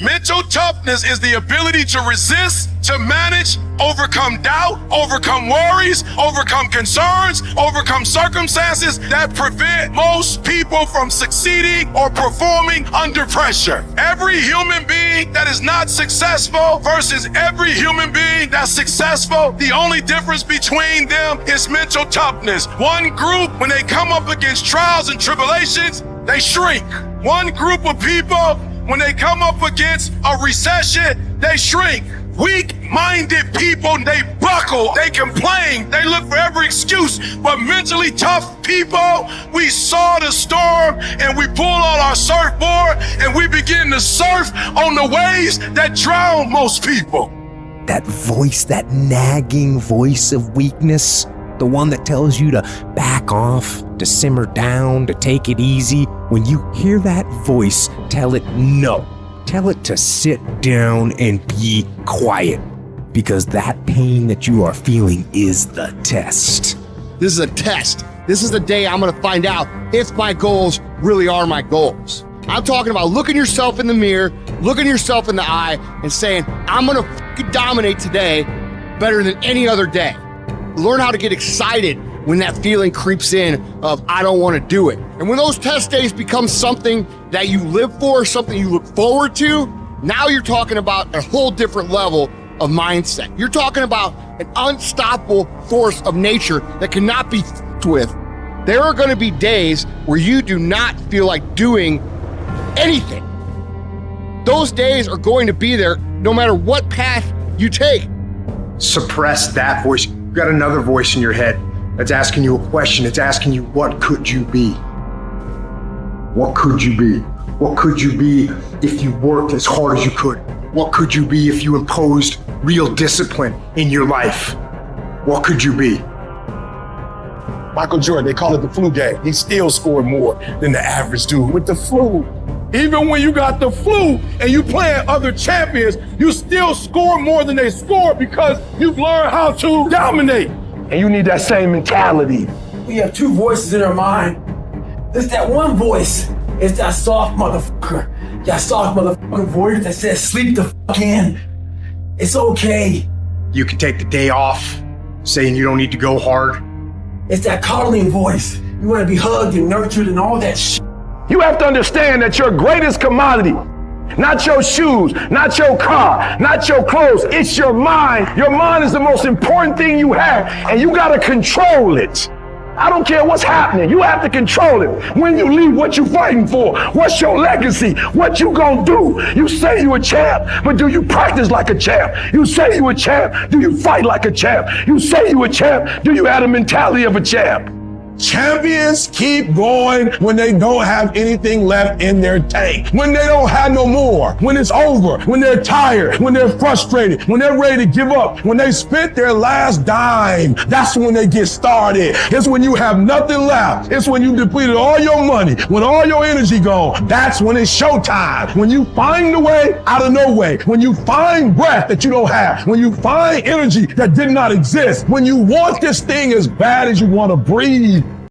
Mental toughness is the ability to resist, to manage, overcome doubt, overcome worries, overcome concerns, overcome circumstances that prevent most people from succeeding or performing under pressure. Every human being that is not successful versus every human being that's successful, the only difference between them is mental toughness. One group, when they come up against trials and tribulations, they shrink. One group of people, when they come up against a recession, they shrink. Weak-minded people, they buckle, they complain, they look for every excuse. But mentally tough people, we saw the storm and we pull on our surfboard and we begin to surf on the waves that drown most people. That voice, that nagging voice of weakness, the one that tells you to back off, to simmer down, to take it easy. When you hear that voice, tell it no. Tell it to sit down and be quiet, because that pain that you are feeling is the test. This is a test. This is the day I'm gonna find out if my goals really are my goals. I'm talking about looking yourself in the mirror, looking yourself in the eye and saying, I'm gonna fucking dominate today better than any other day. Learn how to get excited when that feeling creeps in of I don't want to do it. And when those test days become something that you live for, something you look forward to, now you're talking about a whole different level of mindset. You're talking about an unstoppable force of nature that cannot be f***ed with. There are going to be days where you do not feel like doing anything. Those days are going to be there no matter what path you take. Suppress that voice. You've got another voice in your head that's asking you a question. It's asking you, what could you be? What could you be? What could you be if you worked as hard as you could? What could you be if you imposed real discipline in your life? What could you be? Michael Jordan, they call it the flu game. He still scored more than the average dude with the flu. Even when you got the flu and you playing other champions, you still score more than they score because you've learned how to dominate. And you need that same mentality. We have two voices in our mind. There's that one voice. It's that soft motherfucker. That soft motherfucker voice that says, sleep the fuck in. It's okay. You can take the day off, saying you don't need to go hard. It's that coddling voice. You want to be hugged and nurtured and all that shit. You have to understand that your greatest commodity, not your shoes, not your car, not your clothes, it's your mind. Your mind is the most important thing you have, and you gotta control it. I don't care what's happening, you have to control it. When you leave, what you fighting for? What's your legacy? What you gonna do? You say you a champ, but do you practice like a champ? You say you a champ, do you fight like a champ? You say you a champ, do you have the mentality of a champ? Champions keep going when they don't have anything left in their tank. When they don't have no more. When it's over. When they're tired. When they're frustrated. When they're ready to give up. When they spent their last dime. That's when they get started. It's when you have nothing left. It's when you depleted all your money. When all your energy gone. That's when it's showtime. When you find a way out of no way. When you find breath that you don't have. When you find energy that did not exist. When you want this thing as bad as you want to breathe.